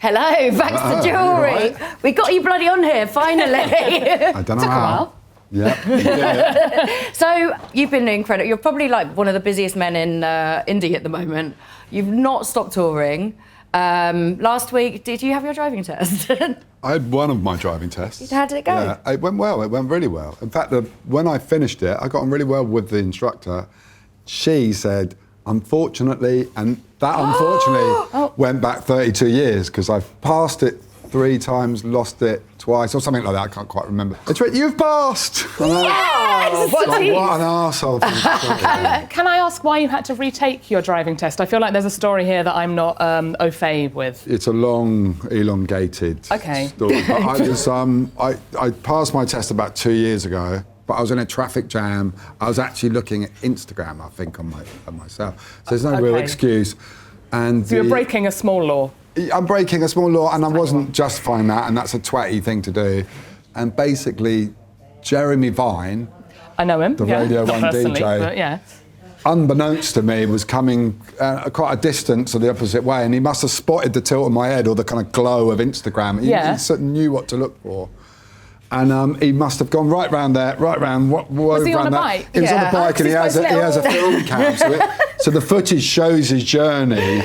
Hello, Baxter Dury. Right. We got you bloody on here, finally. I don't know how. Yeah. So, you've been incredible. You're probably like one of the busiest men in Indy at the moment. You've not stopped touring. Last week, did you have your driving test? I had one of my driving tests. How did it go? Yeah, it went well. It went really well. In fact, when I finished it, I got on really well with the instructor. She said, unfortunately, and that unfortunately went back 32 years because I've passed it 3 times, lost it twice, or something like that. I can't quite remember. It's right, you've passed! Yes! What an arsehole. Can I ask why you had to retake your driving test? I feel like there's a story here that I'm not au fait with. It's a long, elongated story. But I was, I passed my test about 2 years ago, but I was in a traffic jam. I was actually looking at Instagram, I think, on myself. So there's no real excuse. And so you're breaking a small law. I'm breaking a small law, and I wasn't justifying that, and that's a twatty thing to do. And basically, Jeremy Vine, I know him, the Radio 1 DJ, but yeah. unbeknownst to me, was coming quite a distance or the opposite way, and he must have spotted the tilt of my head or the kind of glow of Instagram. He sort of knew what to look for. And he must have gone right round there, right round. Was he on a bike? He was on a bike, and he has a film cam. So the footage shows his journey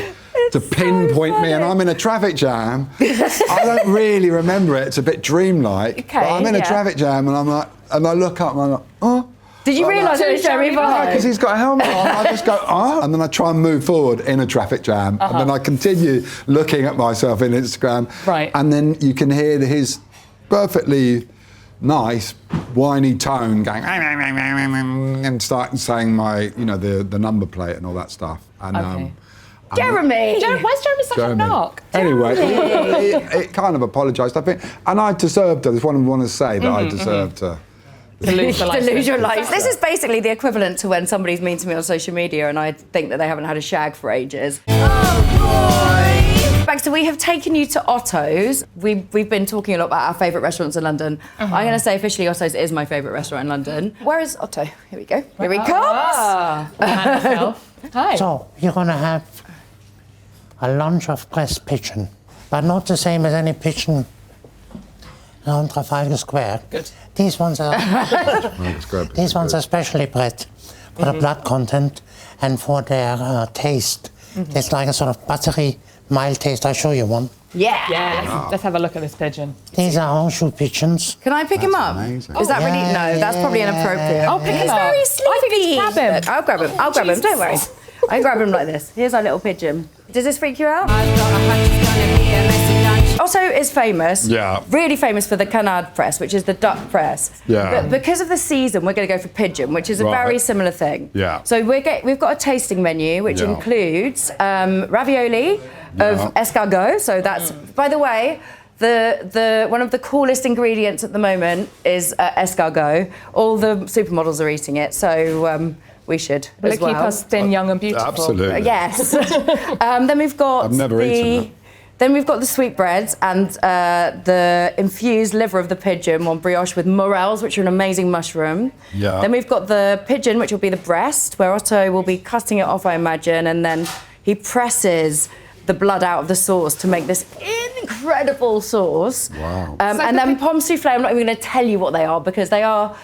to pinpoint me, and I'm in a traffic jam. I don't really remember it. It's a bit dreamlike. But I'm in a traffic jam, and I'm like, and I look up, and I'm like, oh. Did you realise it was Jeremy Vine? Because he's got a helmet on. I just go, oh. And then I try and move forward in a traffic jam. And then I continue looking at myself in Instagram. Right. And then you can hear his perfectly nice, whiny tone going, and starting saying my, the number plate and all that stuff. And, Jeremy! Why is Jeremy such a knock? Anyway, it kind of apologised, I think. And I deserved to, I just want to say that I deserved to lose your life. This is basically the equivalent to when somebody's mean to me on social media and I think that they haven't had a shag for ages. Oh, boy! Baxter, we have taken you to Otto's. We've been talking a lot about our favourite restaurants in London. I'm going to say officially Otto's is my favourite restaurant in London. Where is Otto? Here we go. Here he comes! Hi. So, you're going to have a lunch of pressed pigeon, but not the same as any pigeon around Trafalgar Square. Good. These ones are are specially bred for the blood content and for their taste. It's like a sort of buttery, mild taste. I'll show you one. Yeah. Let's have a look at this pigeon. These are horseshoe pigeons. Can I pick him up? Amazing. Is that really? No, that's probably inappropriate. I'll pick him up. He's very sleepy. I think we should grab him. Look, I'll grab him. I'll grab him. Don't worry. I grab him like this. Here's our little pigeon. Does this freak you out? Otto is famous, really famous for the canard press, which is the duck press. Yeah. But because of the season, we're going to go for pigeon, which is a very similar thing. Yeah. So we've got a tasting menu, which includes ravioli of escargot. So that's, by the way, the one of the coolest ingredients at the moment is escargot. All the supermodels are eating it, so we should Will as it keep well. us thin, young and beautiful? Absolutely. Yes. Then we've got I've never eaten that. Then we've got the sweetbreads and the infused liver of the pigeon on brioche with morels, which are an amazing mushroom. Yeah. Then we've got the pigeon, which will be the breast, where Otto will be cutting it off, I imagine, and then he presses the blood out of the sauce to make this incredible sauce. Wow. And then pomme souffle, I'm not even going to tell you what they are because they are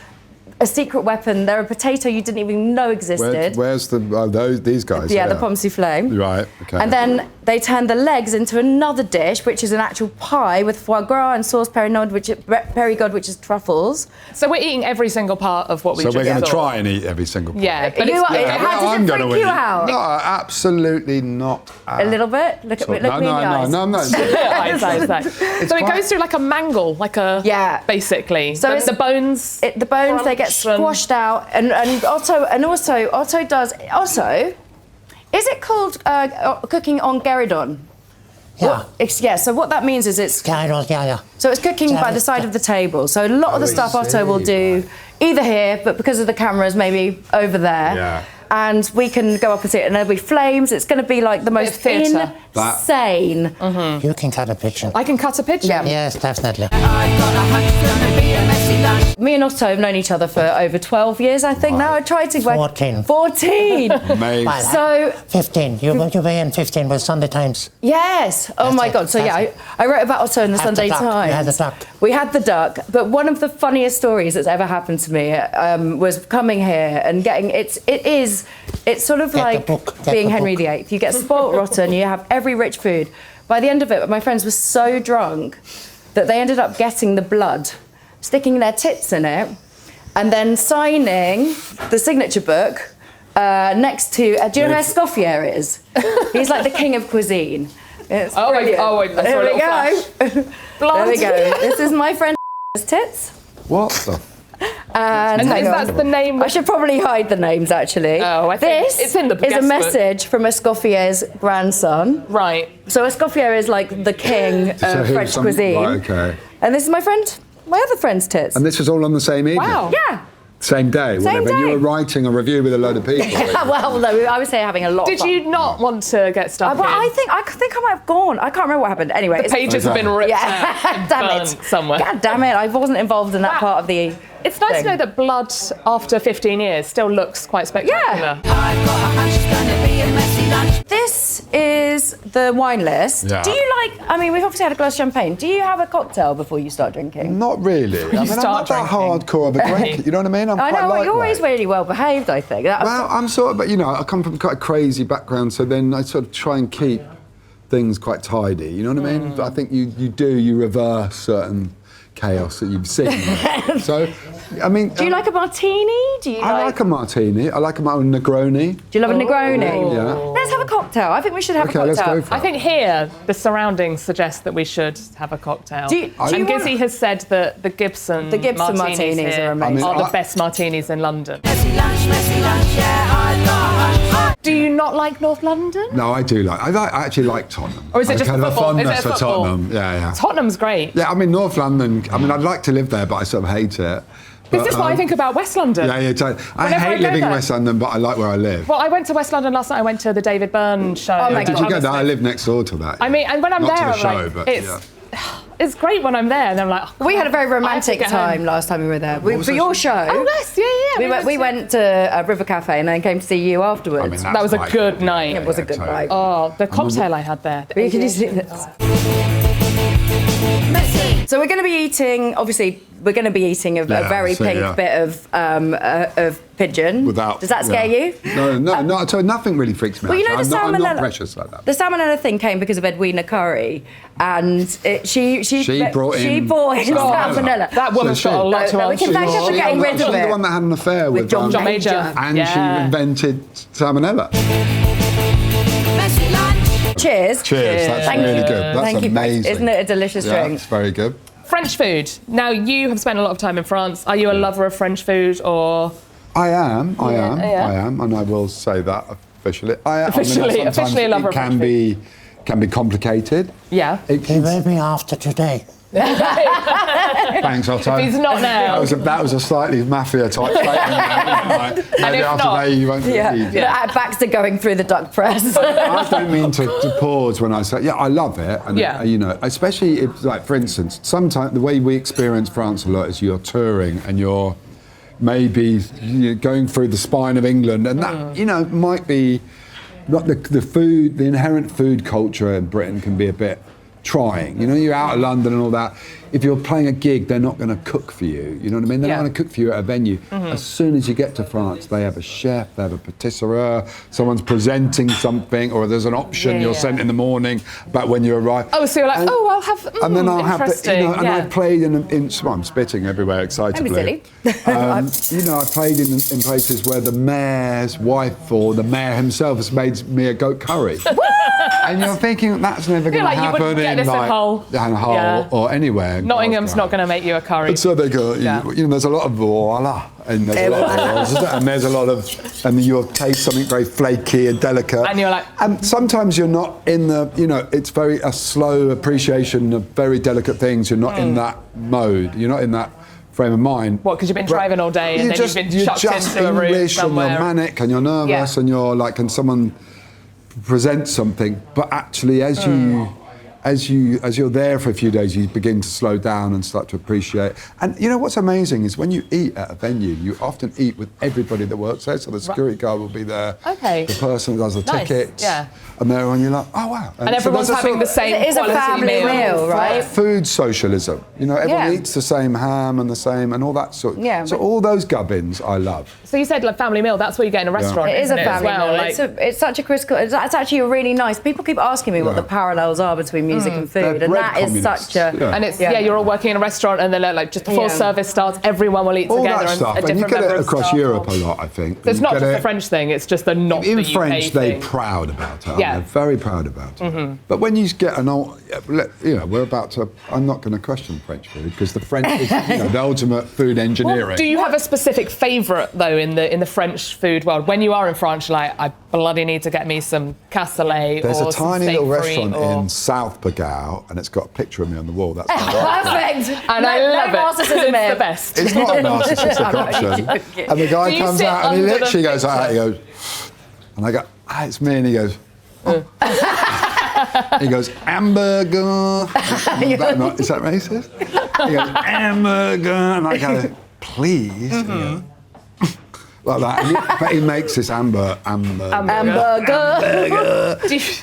a secret weapon. They're a potato you didn't even know existed. Where's these guys? Yeah, the pomme souffle. Right, okay. And then they turn the legs into another dish, which is an actual pie with foie gras and sauce Périgord, which is truffles. So we're eating every single part of what we just So we're going to saw. try and eat every single part. Yeah, but How does it freak you out? No, absolutely not. A little bit? Look at me in the eyes. No. So it goes through like a mangle, basically. So the bones. The bones they get squashed out, and Otto does. Is it called cooking on Geridon? Yeah. So what that means is it's Geridon, yeah. So it's cooking by the side of the table. So a lot of the stuff Otto will do either here, but because of the cameras, maybe over there. Yeah. And we can go up and see it, and there'll be flames. It's going to be like the most insane. You can cut a pigeon. I can cut a pigeon? Yeah. Yes, definitely. Me and Otto have known each other for over 12 years, I think. Now I tried to... 14. 14! Amazing. So... 15. You were in 15 with Sunday Times. Yes. Oh my God. So yeah, I wrote about Otto in the Sunday Times. We had the duck. We had the duck. But one of the funniest stories that's ever happened to me was coming here and getting... It's sort of like being Henry VIII. You get spoilt rotten, you have every rich food. By the end of it, my friends were so drunk that they ended up getting the blood, sticking their tits in it, and then signing the signature book next to... do you know who Escoffier is? He's like the king of cuisine. It's brilliant. There we go. There we go. This is my friend's tits. What the? And that's the name. I should probably hide the names, actually. Oh, I think this it's in the is a guest book. message from Escoffier's grandson. Right. So Escoffier is like the king of French cuisine. Right, okay. And this is my other friend's tits. And this was all on the same evening? Wow. Yeah. Same day? Same whatever. day. You were writing a review with a load of people. Well, no, I was here having a lot of Did fun. you not want to get stuck in? Well, I think I might have gone. I can't remember what happened. Anyway, The pages have been ripped out yeah, and damn burnt it. somewhere. God damn it! I wasn't involved in that part of the. It's nice to know that blood after 15 years still looks quite spectacular. This is the wine list. Yeah. Do you like? I mean, we've obviously had a glass of champagne. Do you have a cocktail before you start drinking? Not really. I mean, I'm not that hardcore of a drinker. You know what I mean? I know. Well, you're always really well behaved. I think. Well, I'm sort of, but you know, I come from quite a crazy background, so then I sort of try and keep things quite tidy. You know what I mean? I think you reverse certain chaos that you've seen. So, I mean... Do you like a martini? I like a martini. I like a Negroni. Do you love a Negroni? Yeah. Let's have a cocktail. I think we should have a cocktail. Let's go for it. I think here, the surroundings suggest that we should have a cocktail. And Gizzy has said that the Gibson martinis here are amazing. are the best martinis in London. Do you not like North London? No, I do like. I actually like Tottenham. Or is it just kind of a football? fondness Is it for football? Tottenham? Yeah. Tottenham's great. Yeah, I mean North London. I mean, I'd like to live there, but I sort of hate it. This is what I think about West London. Yeah, totally. I Whenever I hate go living in there. West London, but I like where I live. Well, I went to West London last night. I went to the David Byrne show. Oh my Did God. you get that? I live next door to that. I mean, and when I'm Not there, to the I'm show, like, but it's great when I'm there, and I'm like, oh, God, We had a very I have to romantic get time home. last time we were there. For was your that? show. Oh, yes, yeah. We went to River Cafe and then came to see you afterwards. I mean, That was a like- good night. It was a good night. Oh, the cocktail I had there. Can you see this? So we're going to be eating. Obviously, we're going to be eating a very pink bit of pigeon. Does that scare you? No, not at all. Nothing really freaks me out. Well, you know the I'm not salmonella. precious like that. The salmonella thing came because of Edwina Curry, and she brought in salmonella. That woman's got a lot to we answer can thank her for getting rid of She's it. the one that had an affair with John Major. and Yeah. she invented salmonella. Cheers. Cheers. That's Thank really you. good. That's Thank you. amazing. Isn't it a delicious Yeah, drink? it's very good. French food. Now, you have spent a lot of time in France. Are you a lover of French food, or...? I am, and I will say that officially. Officially a lover it of can French can be complicated. Yeah. He will be after today. Thanks, Otto. He's not now. That was a slightly mafia type statement. Maybe if after not- today you won't. Yeah. Baxter going through the duck press. I don't mean to pause when I say, I love it. And, you know, especially if, like, for instance, sometimes the way we experience France a lot is you're touring and you're maybe going through the spine of England, and that, you know, might be, not the food, the inherent food culture in Britain can be a bit trying. You know, you're out of London and all that. If you're playing a gig, they're not going to cook for you. You know what I mean? They're not going to cook for you at a venue. As soon as you get to France, they have a chef, they have a patisserie, someone's presenting something, or there's an option you're sent in the morning about when you arrive. Oh, so you're like, I'll have. And then I'll have the, you know, and yeah. I played in well, I'm spitting everywhere excitedly. Don't be silly. You know, I played in places where the mayor's wife or the mayor himself has made me a goat curry. And you're thinking that's never going to like, you happen wouldn't get in this in like Hull. or anywhere. in Nottingham's Glasgow. not going to make you a curry. And so they go, you know, there's a lot of voila, and there's a lot of and there's a lot of, and you'll taste something very flaky and delicate. And you're like, and sometimes you're not in the, you know, it's very a slow appreciation of very delicate things. You're not in that mode. You're not in that frame of mind. What, because you've been driving all day and then you've been chucked into a room English somewhere. and you're manic and you're nervous and you're like, can someone present something? But actually, as as you're there for a few days, you begin to slow down and start to appreciate. And you know what's amazing is when you eat at a venue, you often eat with everybody that works there. So the security guard will be there. Okay. The person who does the tickets. Yeah. And they're on, you're like, oh wow. And everyone's having the same It is a quality family meal, right? Food socialism. You know, everyone Yeah. eats the same ham and the same and all that sort. Yeah. So all those gubbins I love. So you said like family meal, that's what you get in a restaurant, It is a isn't family as well? meal. Like, It's such a critical. It's actually a really nice. People keep asking me what the parallels are between music and food, They're and bread that is communists. such a. Yeah. and it's you're all working in a restaurant, and then like just before service starts, everyone will eat All together. that stuff. And a And you different get member it of across staff Europe a will- lot, I think. So it's You not get just it- a French thing; it's just the not In the UK French, they're thing. proud about it. Yeah. They're very proud about it. But when you get an old, you know, we're about to. I'm not going to question French food because the French is the ultimate food engineering. Do you have a specific favourite though in the French food world? When you are in France, you're like, I bloody need to get me some cassoulet. There's or a some tiny steak little frite restaurant or... in South Pagao, and it's got a picture of me on the wall. That's Perfect. And I love it. narcissism It's here. the best. It's not a narcissistic I'm only option. joking. And the guy Do you comes sit out and he under the literally goes like that. He picture? goes, and I go, it's me. And he goes, oh. He goes, hamburger. Is that racist? He goes, hamburger. And I go, please. Like that. But he makes this hamburger. Hamburger.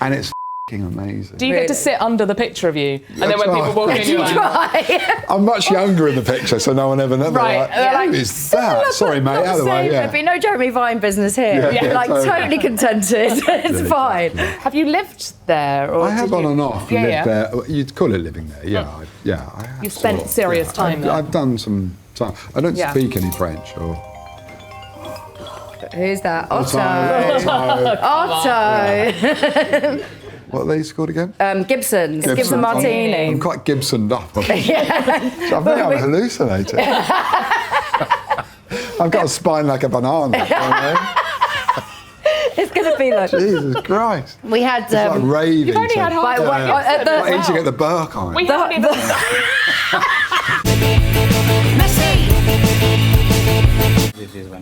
And it's f***ing amazing. Do you get to sit under the picture of you? And then when try. people walk in, you're like, Right. I'm much younger in the picture, so no one ever knows. Right. Like, who is that? Sorry, mate. Out of the way. There'd be no Jeremy Vine business here. Yeah, Like totally contented. It's fine. have you lived there? Or I have did on you... and off lived there. You'd call it living there, yeah. I have You spent sort of, serious time there. I've done some time. I don't Yeah. speak any French or. Who's that? Otto. Otto. What are they called again? Gibson's. Gibson Martini. I'm quite Gibsoned up. So I think I'm hallucinating. I've got a spine like a banana. You know? It's going to be like. Jesus Christ. We had. It's like raving. You've only had half Like, of what- it. at the- Like eating at the Burkheim. We haven't even...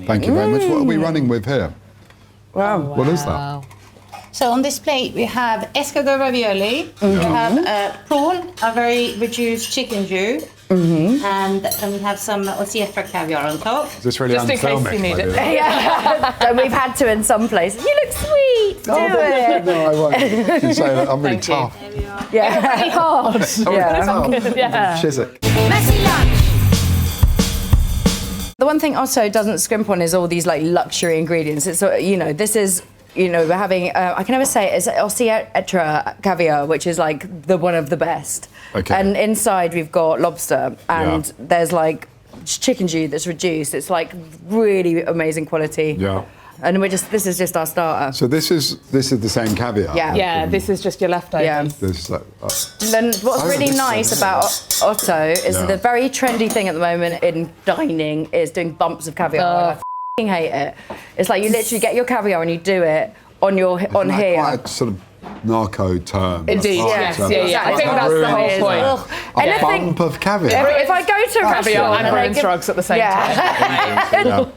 Thank you very much. What are we running with here? Wow. What is that? So on this plate we have escargot ravioli, we have prawn, a very reduced chicken jus, and then we have some Osetra caviar on top. Is this really Just in case unfilmic? you need by it. the way? Yeah. And we've had to in some places. You look sweet. Do it. No, I won't. You say that. I'm really Thank you. tough. Yeah. Really hard. Yeah. Yeah. Chiswick. The one thing Otto doesn't scrimp on is all these like luxury ingredients. It's this is we're having I can never say it, it's Osetra caviar, which is like one of the best. Okay. And inside we've got lobster, and there's like chicken jus that's reduced. It's like really amazing quality. Yeah. And this is just our starter. So this is the same caviar. Yeah. Yeah, this is just your leftovers. Yeah. There's like, Then what's Oh, really this nice is- about Otto is Yeah. the very trendy thing at the moment in dining is doing bumps of caviar. I f***ing hate it. It's like you literally get your caviar and you do it on isn't that here. quite a sort of narco term. Indeed, yes, yeah. I think that's the whole point. A Anything- bump of caviar. If I go to a Caviar restaurant and they Bruins give- drugs at the same time.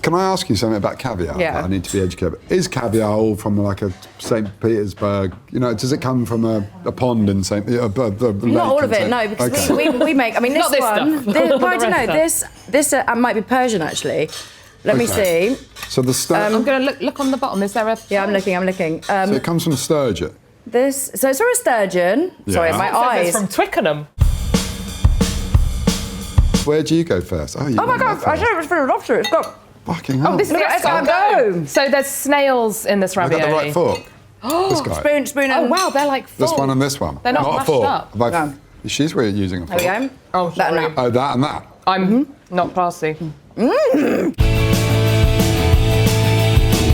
Can I ask you something about caviar? Yeah. I need to be educated. Is caviar all from like a St. Petersburg? You know, does it come from a pond in St. Not all of it, no, because we make. I mean, this Not this one. stuff. Well, I The don't know. rest This might be Persian actually. Let me see. So the I'm going to look on the bottom. Is there a... Yeah, I'm looking. so it comes from sturgeon. So it's from a sturgeon. Sorry, Yeah. my It says eyes. it's from Twickenham. Where do you go first? Oh, you Oh my went there God! I first. said it was from a lobster. It's got. Fucking hell. This is Look the at escargot. So there's snails in this I ravioli. got the right fork. This guy. Spoon. Oh wow, they're like full. This one and this one. They're not a mashed fork. up. Have I- No. She's really using a fork. There we go. Oh, That and sorry. that. Oh, that and that. I'm not classy.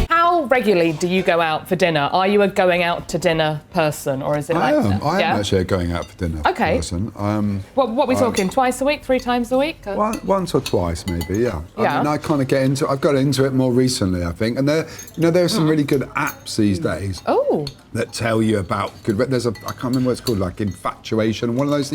How regularly do you go out for dinner? Are you a going out to dinner person, or is it I like... am actually a going out for dinner Okay. person. What are we talking? Twice a week? 3 times a week? Once or twice, maybe. Yeah. Yeah. I mean, I kind of get into. I've got into it more recently, I think. And there are some really good apps these days Oh. that tell you about good. There's I can't remember what it's called, like infatuation. One of those.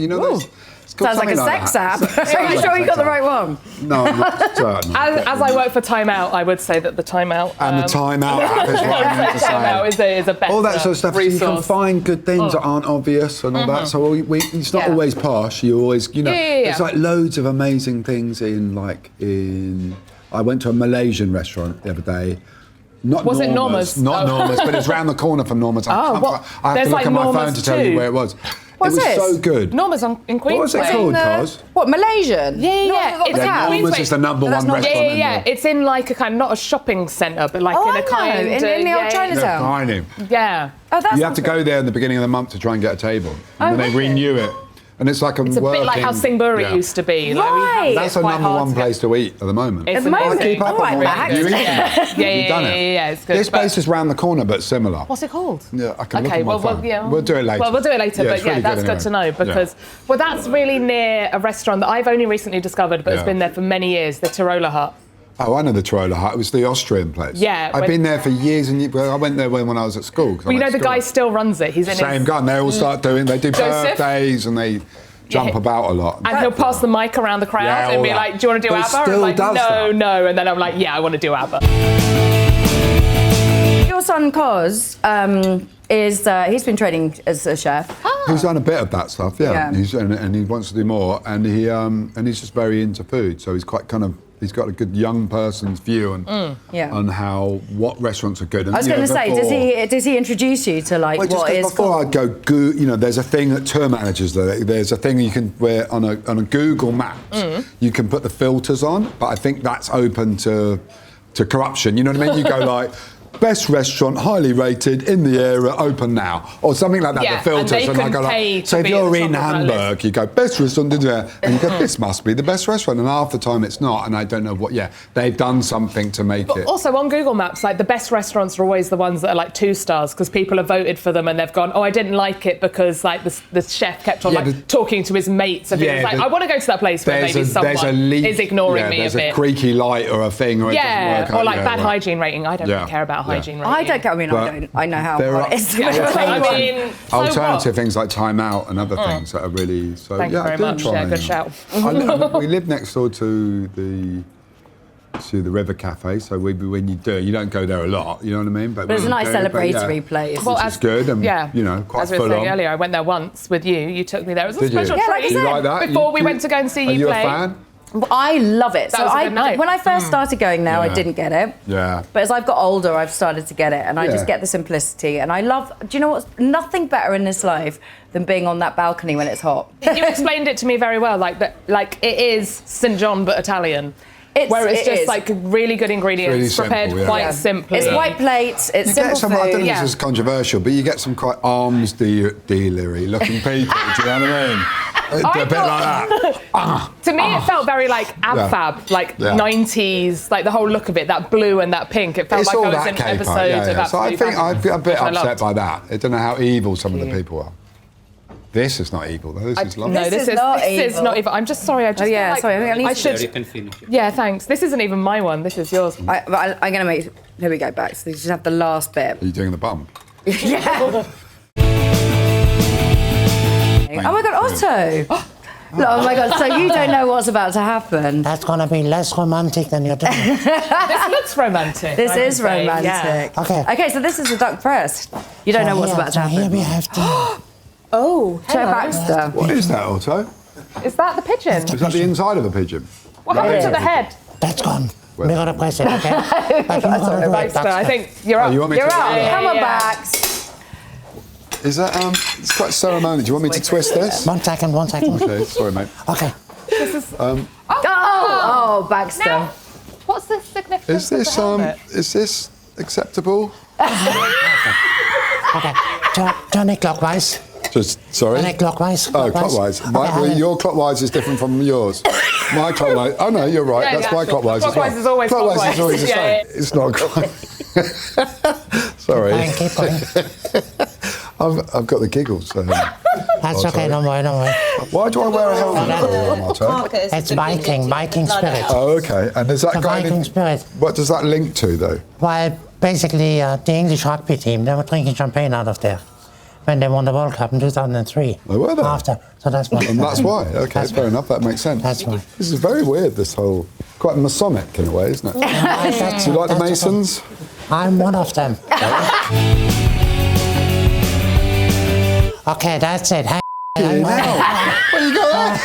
Sounds like a sex app. Are you sure you got the right one? No, I'm not certain. As I work for Time Out, I would say that the Time Out... And the Time Out app is what I meant to Time Out say. is a better All that sort of stuff. So you can resource. find good things that aren't obvious and all that. So it's not always posh. You always, you know, there's like loads of amazing things I went to a Malaysian restaurant the other day. Was it Norma's? Not Norma's, but it's round the corner from Norma's. I have to look at my phone to tell you where it was. What's it was this? so good. Norma's in Queensland. What was it called, Cos? What, Malaysian? Yeah. Norma's is the number one restaurant in Yeah. It's in like a kind of, not a shopping centre, but like in a kind of... in the old Chinatown. Tiny. Yeah. Oh, that's You have to go there in the beginning of the month to try and get a table. And then they renew it. And it's like It's a bit like how Singbury used to be. Right. That's the number one place to eat at the moment. It's amazing. I keep up All right, on Max. what you've eaten. Yeah, done it. Yeah, it's good. This place is round the corner, but similar. What's it called? Yeah, I can look at my phone. We'll do it later. Well, we'll do it later, Yeah, but it's really that's good good to know because, well, that's really near a restaurant that I've only recently discovered, but it's been there for many years, the Tiroler Hut. Oh, I know the Tiroler Hut. It was the Austrian place. Yeah. I've been there for years and years. Well, I went there when I was at school. Well, you know, the guy still runs it. He's in Same guy. And they all start they do Joseph? birthdays and they jump about a lot. And he'll pass the mic around the crowd and be like, do you want to do ABBA? Still I'm like, does that. no. And then I'm like, yeah, I want to do ABBA. Your son, Cos, he's been training as a chef. He's done a bit of that stuff, yeah. Yeah. And he wants to do more. And he's just very into food. So he's quite he's got a good young person's view on what restaurants are good. And, I was going to say, does he introduce you to like what is? Before I'd go, there's a thing that tour managers do. There's a thing you can where on a Google Maps you can put the filters on, but I think that's open to corruption. You know what I mean? You go like. Best restaurant, highly rated, in the area, open now, or something like that. Yeah, the filters, and I go like, so if be at you're the in top of that Hamburg, list. you go best restaurant, and you go, this must be the best restaurant, and half the time it's not, and I don't know what. Yeah, they've done something to make it. Also on Google Maps, like the best restaurants are always the ones that are like 2 stars because people have voted for them and they've gone, oh, I didn't like it because like the chef kept on talking to his mates and he was like, I want to go to that place where maybe someone is ignoring me a bit. There's a creaky light or a thing, or it doesn't work or out. like bad hygiene rating. I don't really care about hygiene rating. I don't care. I mean, I don't. I know how hot it is. Alternative things like Time Out and other things that are really Thank you very much. Yeah, good shout. We live next door to the River Cafe, so when you don't go there a lot, you know what I mean? But it's a nice celebratory place. Which is good and, quite as we were full saying on. earlier, I went there once with you. You took me there. It was a Did you? special Yeah, like I treat. said. You like that? Before we went to go and see you play. Are you a fan? I love it. That was a good night. When I first started going now, I didn't get it. Yeah. But as I've got older, I've started to get it, and I just get the simplicity. And I love. Do you know what's nothing better in this life than being on that balcony when it's hot? You explained it to me very well. Like it is St John but Italian. Where it's just like really good ingredients, really prepared simple, quite simply. It's white plates. It's simple food. I don't know if this is controversial, but you get some quite arms dealery looking people. Do you know what I mean? A bit like that. To me, it felt very like ab-fab, like 90s, like the whole look of it, that blue and that pink. It felt It's like all I was that in an caper. episode of So I think I'd be a bit I upset loved. by that. I don't know how evil some of the people are. This is not evil, though. This is lovely. No, this is not even. I'm just sorry. I just Oh, yeah, feel like sorry, I think I need I to- should. You can finish it. Yeah, thanks. This isn't even my one. This is yours. I'm going to make. Here we go back. So you just have the last bit. Are you doing the bump? Yeah. Oh my God, Otto! Oh my God! So you don't know what's about to happen. That's going to be less romantic than your dinner. This looks romantic. This I would is say, romantic. yeah. Okay. Okay, so this is the duck breast. You don't know what's about to Here happen. we have the... Oh, Joe hello. Baxter. What is that, Otto? Is that the pigeon? Is that the inside of a pigeon? What happened to the head? That's gone. We got to press it, okay? But you gotta do it, Baxter, I Baxter. think you're up. you want me You're to? up. Yeah, Come on, yeah. Bax. Is that It's quite ceremonial. Do you want me to twist this? 1 second, 1 second. Okay, sorry, mate. Okay. Oh, Baxter. Now, what's the significance Is this of the helmet? is this acceptable? Okay. Turn it clockwise. Just sorry. Turn it clockwise. Oh, clockwise. Your clockwise is different from yours. My clockwise. Oh no, you're right. Yeah, That's my clockwise as well. Clockwise is always Clockwise is always the clockwise. same. It's not quite. Sorry. Keep going. I've got the giggles. That's okay, don't worry, don't worry. Why do I wear a helmet? Otto? It's Viking spirit. Oh, okay. And does that The got any- Viking spirit. What does that link to, though? Well, basically, the English rugby team, they were drinking champagne out of there. when they won the World Cup in 2003. Oh, were they? After, so that's why. And that's why. Okay, That's fair why. enough. That makes sense. That's why. This is very weird. This whole quite Masonic in a way, isn't it? Do you like the Masons? I'm one of them. Okay, that's it. Hey, What you got?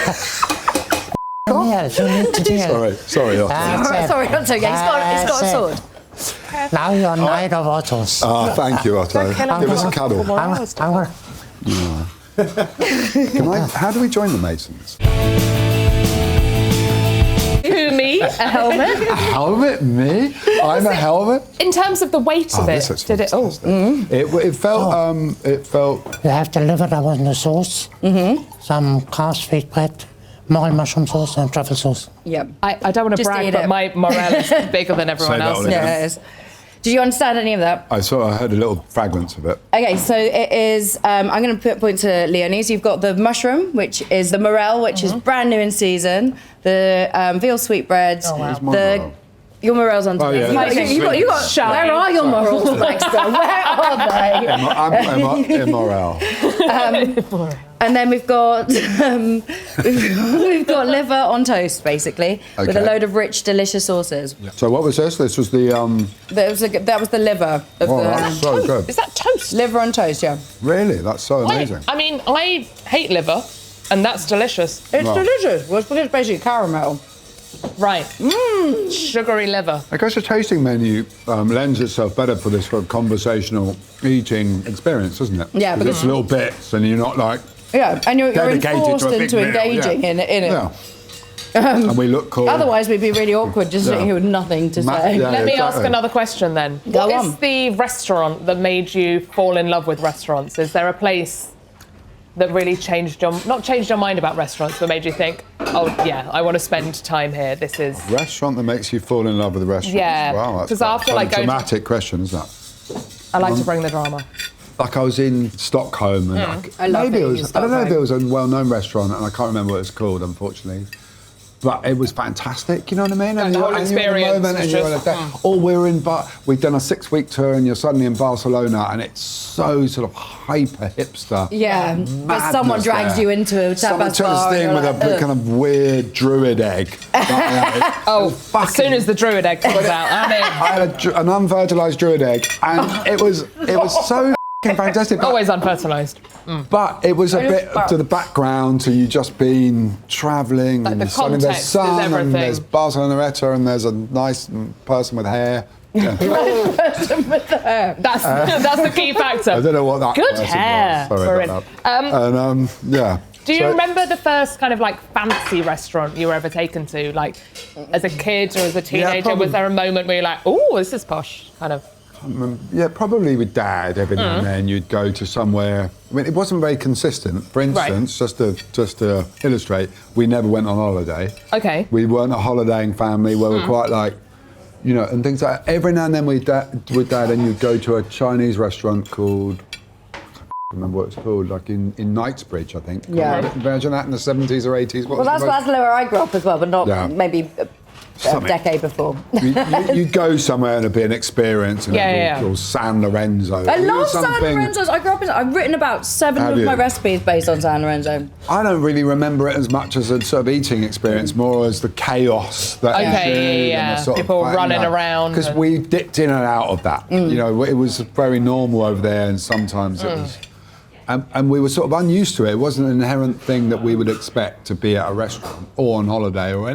Yes, you need to deal. Sorry. Otto. That's it. Sorry, Otto. Yeah, he's got a sword. Now you're Knight of Ottos. Oh, thank you, Otto. Give us a cuddle. How do we join the Masons? Who, me? A helmet? A helmet? Me? I'm a helmet? In terms of the weight of it, This is did it? Oh, fantastic. It felt. You have the liver that was in the sauce, some calf's feet bread, morel mushroom sauce, and truffle sauce. Yep. I don't want to Just brag, eat but it. my morale is bigger than everyone Say that else's. on Yeah, it is. Did you understand any of that? I heard a little fragments of it. Okay, so it is. I'm going to point to Leonie. So you've got the mushroom, which is the morel, which is brand new in season. The veal sweetbreads. Oh, wow. Where's my morel? Your morels on. Oh, yeah, you got. Shy. Where are your morels, Baxter? Where are they? I'm immoral. And then we've got we've got liver on toast, basically, with a Okay. load of rich, delicious sauces. So what was this? This was the. That was the liver of Oh, the that's so good. Is that toast? liver on toast. Yeah, Really? That's so amazing. I mean, I hate liver, and that's delicious. it's Wow. delicious. Well, it's because it's basically caramel. Right. Sugary liver. I guess the tasting menu lends itself better for this sort of conversational eating experience, doesn't it? Yeah, because it's little bits, and you're not like Yeah, and you're dedicated enforced to a big into meal. engaging Yeah. in it. Yeah. And we look cool. Otherwise, we'd be really awkward just sitting here with nothing to say. yeah. Let me ask exactly. another question then. Go What on. is the restaurant that made you fall in love with restaurants? Is there a place that really not changed your mind about restaurants, but made you think, oh yeah, I want to spend time here. This is Restaurant that makes you fall in love with the restaurant. Yeah, Wow, that's 'cause quite after, like, a going to- dramatic question, isn't that? I like to bring the drama. Like I was in Stockholm and I love maybe it being in was, I don't know if Stockholm. it was a well-known restaurant and I can't remember what it's called, unfortunately. But it was fantastic, you know what I mean? And the whole experience was just, or we'd done a 6-week tour and you're suddenly in Barcelona and it's so sort of hyper hipster. Yeah, but madness someone drags there. you into a Someone tapas took this bar. thing and with you're a like, kind of weird druid egg. As soon as the druid egg comes out, I mean, I had an unfertilised druid egg, and it was so f***ing fantastic. But, always unfertilised. but it was a bit to the background to you just been travelling. Like and the suddenly there's context is sun, and everything. there's Barceloneta, and there's a nice person with hair. Yeah. That's the key factor. I don't know what that Good person hair. was. Sorry about that. Yeah. Do you So- remember the first kind of like fancy restaurant you were ever taken to, like as a kid or as a teenager? probably. Was there a moment where you're like, oh, this is posh, kind of? Yeah, probably with Dad. Every now and then you'd go to somewhere. I mean, it wasn't very consistent. For instance, just to illustrate, we never went on holiday. Okay. We weren't a holidaying family where we're quite like, you know, and things like that. Every now and then with Dad, and you'd go to a Chinese restaurant called, I can't remember what it's called, like in Knightsbridge, I think. Yeah. Imagine that in the 70s or 80s. Well, that's where I grew up as well, but not Yeah. maybe a Something. decade before. You'd go somewhere and it'd be an experience, and or San Lorenzo. I love San Something- Lorenzo's. I grew up in. I've written about 7 Have of you? my recipes based on San Lorenzo. I don't really remember it as much as a sort of eating experience, more as the chaos that Okay, yeah. People running around Because and- we dipped in and out of that. You know, it was very normal over there, and sometimes it was. And we were sort of unused to it. It wasn't an inherent thing that we would expect to be at a restaurant or on holiday or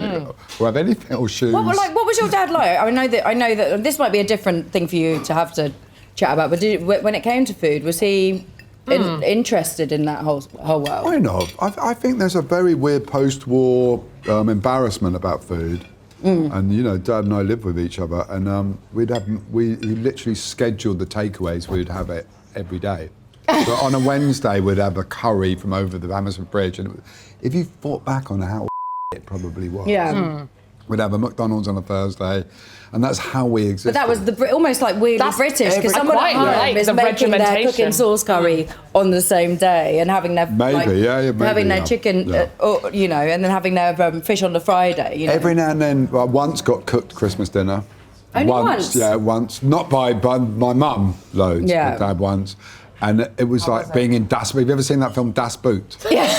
have anything or shoes. What was your dad like? I know that this might be a different thing for you to have to chat about, but when it came to food, was he interested in that whole world? Why not? I think there's a very weird post-war embarrassment about food. And you know, Dad and I lived with each other, and he literally scheduled the takeaways. We'd have it every day. So on a Wednesday, we'd have a curry from over the Hammersmith Bridge, and if you thought back on how it probably was, Yeah. we'd have a McDonald's on a Thursday, and that's how we existed. But that was almost like weirdly That's British, because I someone quite at home like is the making their regimentation. cooking sauce curry on the same day and having their Maybe, maybe, having their yeah. chicken, Yeah. or, you know, and then having their fish on the Friday. You know. Every now and then, well, once got cooked Christmas dinner. Only once? Yeah, once. Not by my mum, loads. Yeah. But Dad once. And it was like being in Das. Have you ever seen that film Das Boot? Yeah.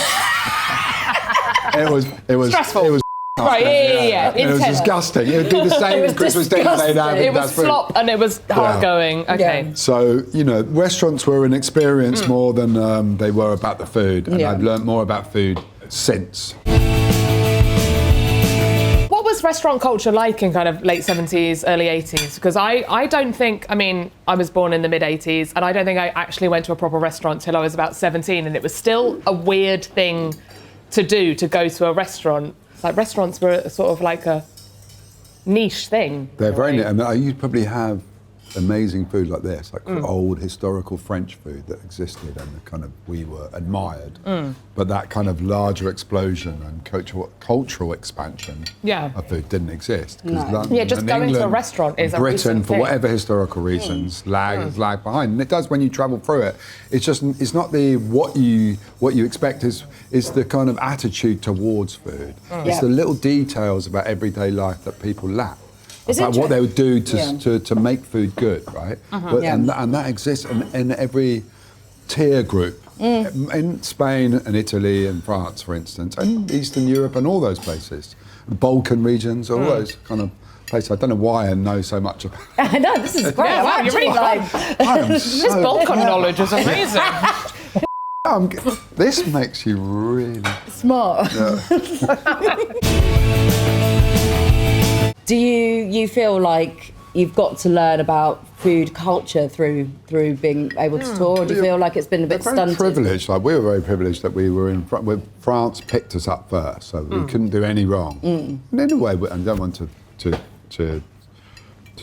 It was stressful. It was Right, yeah. It was disgusting. It would do the same as Christmas dinner they'd have. It was slop and it was hard going. Okay. Yeah. So, restaurants were an experience more than they were about the food. And I've learnt more about food since. What was restaurant culture like in kind of late 70s, early 80s? Because I don't think, I was born in the mid-80s and I don't think I actually went to a proper restaurant till I was about 17, and it was still a weird thing to do, to go to a restaurant. Like restaurants were sort of like a niche thing. They're very neat. You probably have amazing food like this, like old historical French food that existed and we were admired. But that kind of larger explosion and cultural expansion of food didn't exist. London, just going to a restaurant is a Britain, for thing. whatever historical reasons, lag behind. And it does when you travel through it. It's not the what you expect is the kind of attitude towards food. It's the little details about everyday life that people lack. About what they would do to make food good, right? And that exists in every tier group. In Spain and Italy and France, for instance, and Eastern Europe and all those places. The Balkan regions, all those kind of places. I don't know why I know so much about it. I know, this is great. Wow, you're really this Balkan knowledge is amazing. This makes you really smart. Do you feel like you've got to learn about food culture through being able to tour, or do you feel like it's been a bit stunted? Privileged. Like, we were very privileged that we were in France picked us up first, so we couldn't do any wrong. And in a way, I don't want to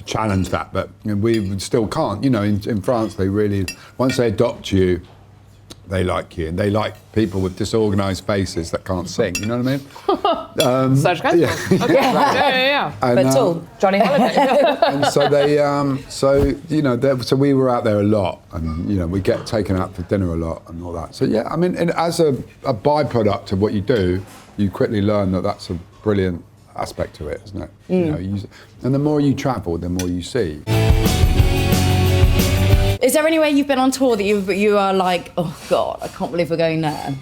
challenge that, but we still can't. In France, they really, once they adopt you, they like you, and they like people with disorganised faces that can't sing. You know what I mean? Serge Gainsbourg. Okay. Yeah. And, but tall. Johnny Holiday. And so they, so we were out there a lot, and we get taken out for dinner a lot and all that. So and as a byproduct of what you do, you quickly learn that that's a brilliant aspect to it, isn't it? And the more you travel, the more you see. Is there anywhere you've been on tour that you are like, oh God, I can't believe we're going there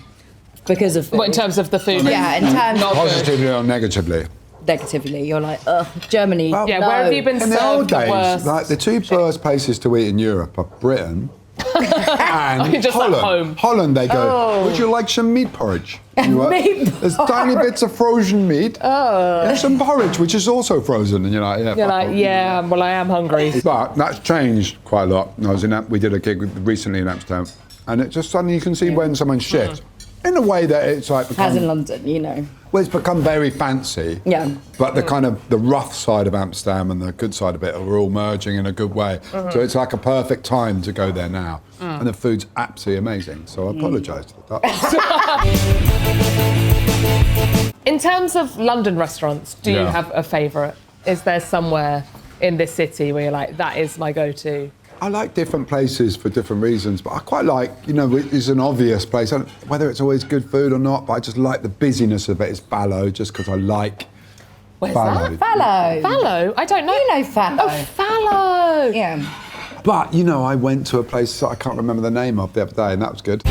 because of food? What, in terms of the food? In terms of positively or negatively. Negatively, you're like, ugh, Germany. Well, where have you been in the old served the days? worst? Like the two worst places to eat in Europe are Britain and just Holland. at home. Holland, they go, would you like some meat porridge? There's tiny bits of frozen meat and some porridge, which is also frozen. And you're like, well, I am hungry. But that's changed quite a lot. We did a gig recently in Amsterdam, and it just suddenly you can see when someone's shit. In a way that it's like as in London, Well, it's become very fancy. Yeah. But the kind of the rough side of Amsterdam and the good side of it are all merging in a good way. So it's like a perfect time to go there now. And the food's absolutely amazing. So I apologise for that. In terms of London restaurants, do you have a favourite? Is there somewhere in this city where you're like, that is my go-to? I like different places for different reasons, but I quite like, it's an obvious place. Whether it's always good food or not, but I just like the busyness of it. It's Fallow, just because I like Where's Fallow. that? Fallow. Fallow? I don't know. You know Fallow. Oh, Fallow. Yeah. But, I went to a place that I can't remember the name of the other day, and that was good.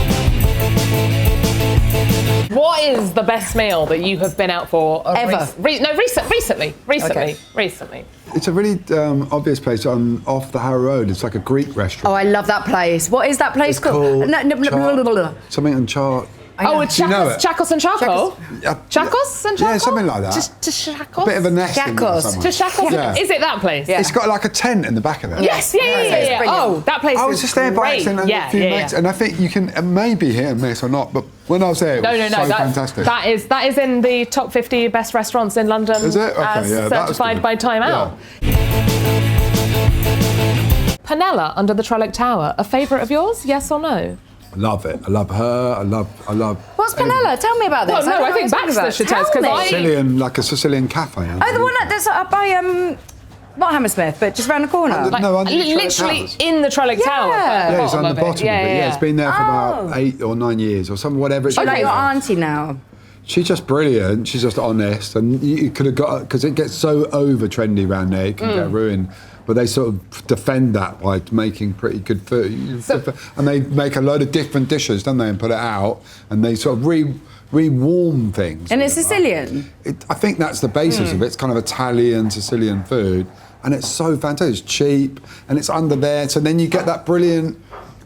What is the best meal that you have been out for? Ever? Recently. Okay. Recently. It's a really obvious place off the Harrow Road. It's like a Greek restaurant. Oh, I love that place. What is that place called? Something on Chart. It's Do you know it? Chacos and Charcoal? Chacos and Charcoal? Yeah, something like that. To Chacos? A bit of a nest in there Chacos. somewhere. To Chacos? Yeah. Is it that place? Yeah. It's got like a tent in the back of it. Yes, yeah. brilliant. Oh, that place I is was just there by great. accident and a few mates, and I think you can maybe hit and miss or not, but when I was there, it was so fantastic. That is in the top 50 best restaurants in London. Is it? Okay, as yeah, that was certified good. by Time Out. Panella under the Trellick Tower, a favourite of yours? Yes or no? I love it. I love her. I love. What's Panella? Tell me about this. Well, no, I think Baxter should tell us, because Sicilian, like a Sicilian cafe. Oh, the one that's up by not Hammersmith, but just around the corner. under the literally Trellick Towers. in the Trellick Tower. Yeah, it's on the bottom of it. Yeah. It's been there for about 8 or 9 years or something, whatever. She's like your auntie now. She's just brilliant. She's just honest, and you could have got, because it gets so over trendy around there, it can get ruined. but they sort of defend that by making pretty good food. And they make a load of different dishes, don't they, and put it out, and they sort of re-warm things. And it's Sicilian? I think that's the basis of it. It's kind of Italian, Sicilian food. And it's so fantastic. It's cheap, and it's under there. So then you get that brilliant...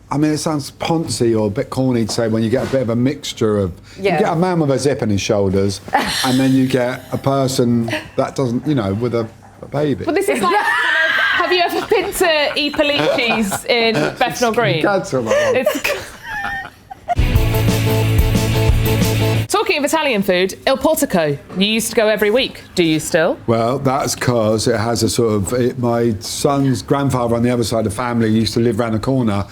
I mean, it sounds poncy or a bit corny to say when you get a bit of a mixture of... You get a man with a zip on his shoulders, and then you get a person that doesn't, with a baby. But this is like... have you ever been to I Polici's in Bethnal Green? Talking of Italian food, Il Portico. You used to go every week. Do you still? Well, that's because it has a sort of... my son's grandfather on the other side of the family used to live around the corner.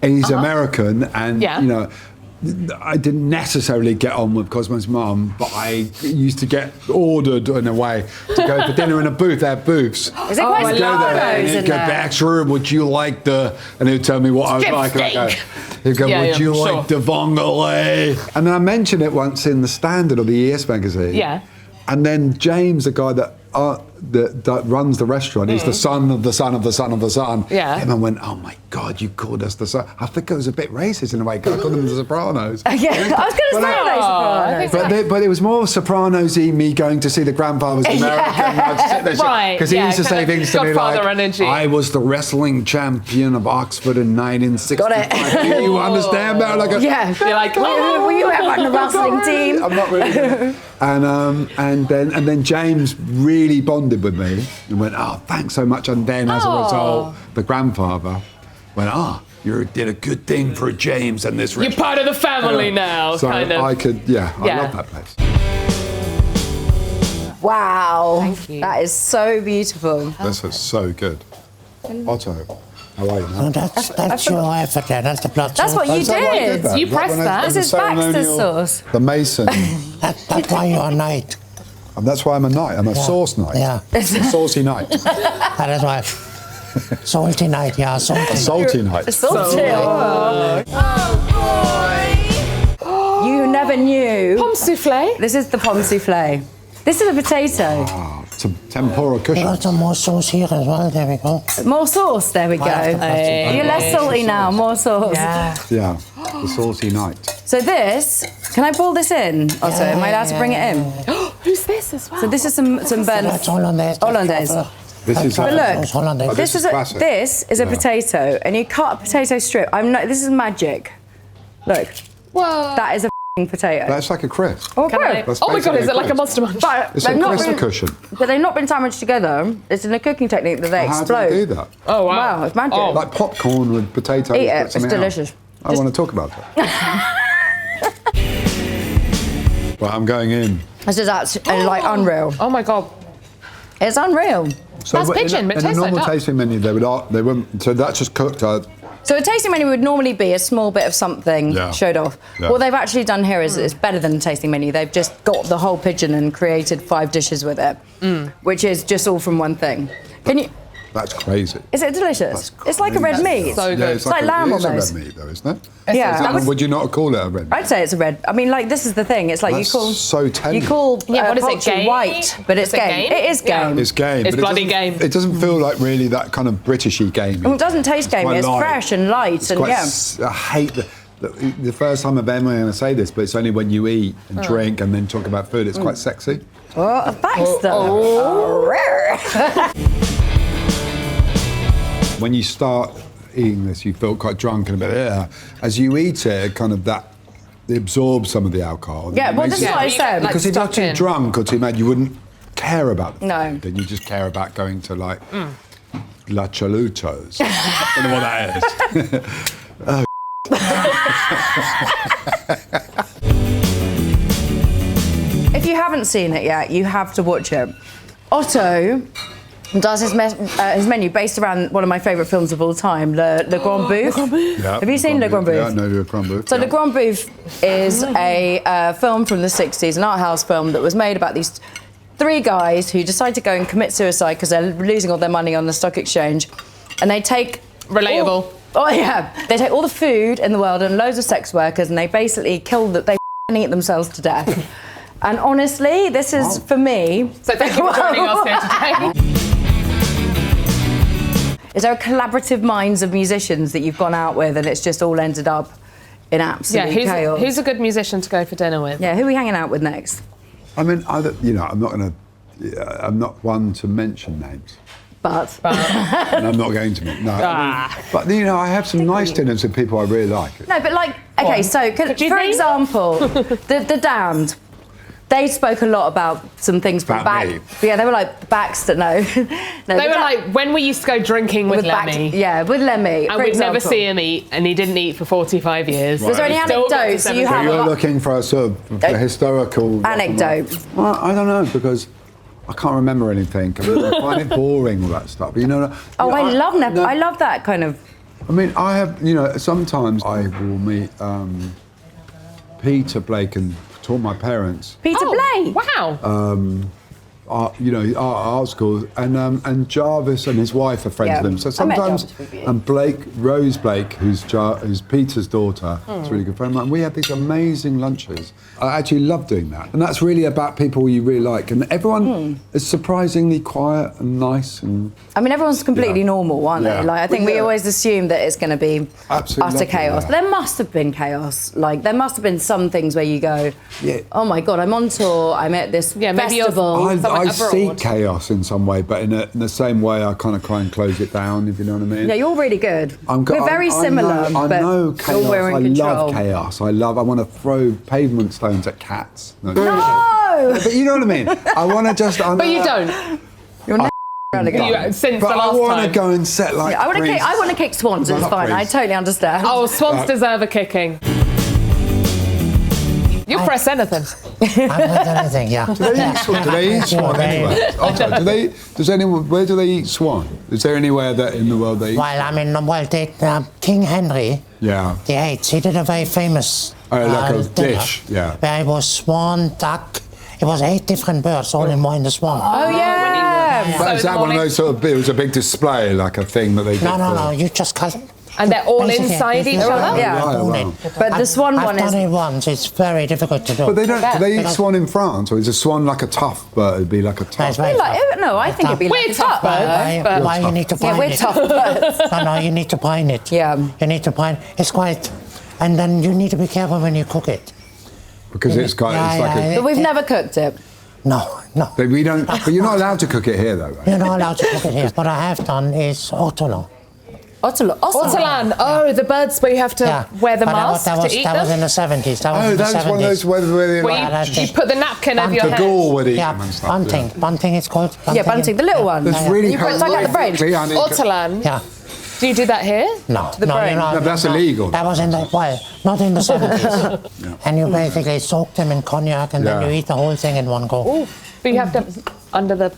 And he's American, and I didn't necessarily get on with Cosmo's mum, but I used to get ordered in a way to go for dinner in a booth. They have booths. Is it quite and he'd go, Baxter, would you like the... And he'd tell me what I would like. And I'd go, he'd go, would you like the vongole? And then I mentioned it once in The Standard or the ES magazine. Yeah. And then James, the guy that runs the restaurant, he's the son of the son of the son of the son. Yeah. And I went, oh my God, you called us the son. I think it was a bit racist in a way, because I called them the Sopranos. I was going to say those Sopranos. But it was more Sopranos-y me going to see the grandfather's American. Because he used to say things to me like, I was the wrestling champion of Oxford in 1965. Got it. Do you understand that? Like You're like, were you ever on the wrestling team? I'm not really. And then James really bonded with me and went, oh, thanks so much. And then as a result, the grandfather went, you did a good thing for James and this restaurant. You're part of the family now, so kind of. I could, I love that place. Wow. Thank you. That is so beautiful. This is so good. Otto, how are you now? Oh, that's your effort there. That's the blood That's sauce. what you did. You pressed that. This is Baxter's sauce. The Mason. That's why you're a knight. And that's why I'm a knight. I'm a sauce knight. Yeah. A saucy knight. That is why. Salty knight, yeah. A salty knight. Salty. You never knew. Pomme soufflé. This is the pomme soufflé. This is a potato. It's a tempura cushion. Got some more sauce here as well. There we go. More sauce. There we go. You're less salty now. More sauce. Yeah, the saucy knight. So this, can I pull this in, Otto? Am I allowed to bring it in? Who's this as well? So this is some burnt... That's Hollandaise. This is But look, Hollandaise. this is a potato, and you cut a potato strip. This is magic. Look. Whoa. That is a potato. That's like a crisp. Oh, Oh my God, is it like a monster munch? But It's a crisp cushion. But they've not been sandwiched together. It's in a cooking technique that they How explode. do they do that? Oh, wow. Wow, it's magic. Like popcorn with potatoes. Eat but it, it's something else. delicious. I want to talk about it. Well, I'm going in. This is actually like unreal. Oh my God. It's unreal. So That's pigeon, but it in a tastes like normal duck. tasting menu, they wouldn't. So that's just cooked. So a tasting menu would normally be a small bit of something showed off. Yeah. What they've actually done here is it's better than a tasting menu. They've just got the whole pigeon and created 5 dishes with it, which is just all from one thing. Can you? That's crazy. Is it delicious? It's like a red meat. So good. Yeah, It's like lamb it's almost. a red meat, though, isn't it? Yeah. Would you not call it a red meat? I'd say it's a red. I mean, like this is the thing. It's like That's you call so tender. You call what is it, poultry game? white, but it's Is it game. game? It is game. It's game. It's but bloody it game. It doesn't feel like really that kind of Britishy game. It doesn't taste gamey. It's light. fresh and light, It's and quite yeah. I hate the first time I'm ever going to say this, but it's only when you eat and drink and then talk about food. It's quite sexy. Oh, Baxter. When you start eating this, you feel quite drunk and a bit. As you eat it, kind of that it absorbs some of the alcohol. Yeah, well, this is what I said. Because if you're too drunk or too mad, you wouldn't care about the No. food. Then you just care about going to like La Chaluto's. I don't know what that is. If you haven't seen it yet, you have to watch it. Otto does his menu based around one of my favourite films of all time, Le Grand Bouffe. Yeah, Have you seen Le Grand Bouffe? Yeah, I know Le Grand Bouffe. So Le Grand Bouffe is a film from the 60s, an art house film that was made about these 3 guys who decide to go and commit suicide because they're losing all their money on the stock exchange. And they take... Relatable. They take all the food in the world and loads of sex workers and they basically kill them, they eat themselves to death. And honestly, this is, for me... So thank you for joining us here today. there a collaborative minds of musicians that you've gone out with and it's just all ended up in absolute chaos? Who's a good musician to go for dinner with? Yeah, who are we hanging out with next? I mean, I'm not one to mention names. But. And I'm not going to. No. But, I have some nice dinners with people I really like. No, but okay, so, for example, the Damned, they spoke a lot about some things from me. Yeah, they were like, Baxter, no. They were like, when we used to go drinking with Lemmy. With Lemmy. And we'd never see him eat, and he didn't eat for 45 years. Right. Was there any anecdotes you have? So you're looking for a sort of historical... Anecdote. Well, I don't know, because... I can't remember anything. I find it boring, all that stuff. But I love that kind of... I mean, I have, sometimes I will meet Peter Blake and taught my parents. Peter Blake? Wow. Our art school, and Jarvis and his wife are friends with him. So sometimes, and Rose Blake, who's Peter's daughter, is a really good friend of mine. We have these amazing lunches. I actually love doing that, and that's really about people you really like. And everyone is surprisingly quiet and nice. And I mean, everyone's completely normal, aren't they? Like, I think we always assume that it's going to be utter chaos. But there must have been chaos. Like, there must have been some things where you go, oh my God, I'm on tour. I'm at this festival. I seek chaos in some way, but in the same way, I kind of try and close it down, if you know what I mean. Yeah, you're really good. We're very similar, I know chaos. You're in control. Love chaos. I want to throw pavement stones at cats. No! But you know what I mean? I want to just... But you don't. You're never around again. Since the last time. I want to go and set like... I want to kick swans, it's fine. I totally understand. Oh, swans deserve a kicking. You'll press anything. I press anything, yeah. Do they eat swan anywhere? Where do they eat swan? Is there anywhere that in the world they eat? Well, King Henry, he did a very famous like a dish, where it was swan, duck. It was 8 different birds all in one swan. Oh, yeah. But is that one of those sort of... It was a big display, like a thing that they did? No, you just cut it. And they're all inside each other? Yeah. Wow. But the swan one is... I've done it once. It's very difficult to do. But do they eat swan in France? Or is a swan like a tough bird? It'd be like a tough... No, I think it'd be like a tough bird. Why you need to brine it? Yeah, we're tough birds. No, you need to brine it. Yeah. You need to brine. It's quite... And then you need to be careful when you cook it. Because it's like a... But we've never cooked it. No. But we don't... But you're not allowed to cook it here, though, right? You're not allowed to cook it here. What I have done is ortolan. Ortolan. Oh, the birds where you have to wear the mask to eat them? That was in the 70s. That was one of those where you put the napkin over your head. The ghoul would eat them and stuff. Bunting. Bunting it's called. Yeah, bunting, the little one. It's really you put it like at the brain. Ortolan. Yeah. Do you do that here? No. No, that's illegal. That was in the... Well, not in the 70s. And you basically soak them in cognac and then you eat the whole thing in one go. Ooh, but you have to... Under the...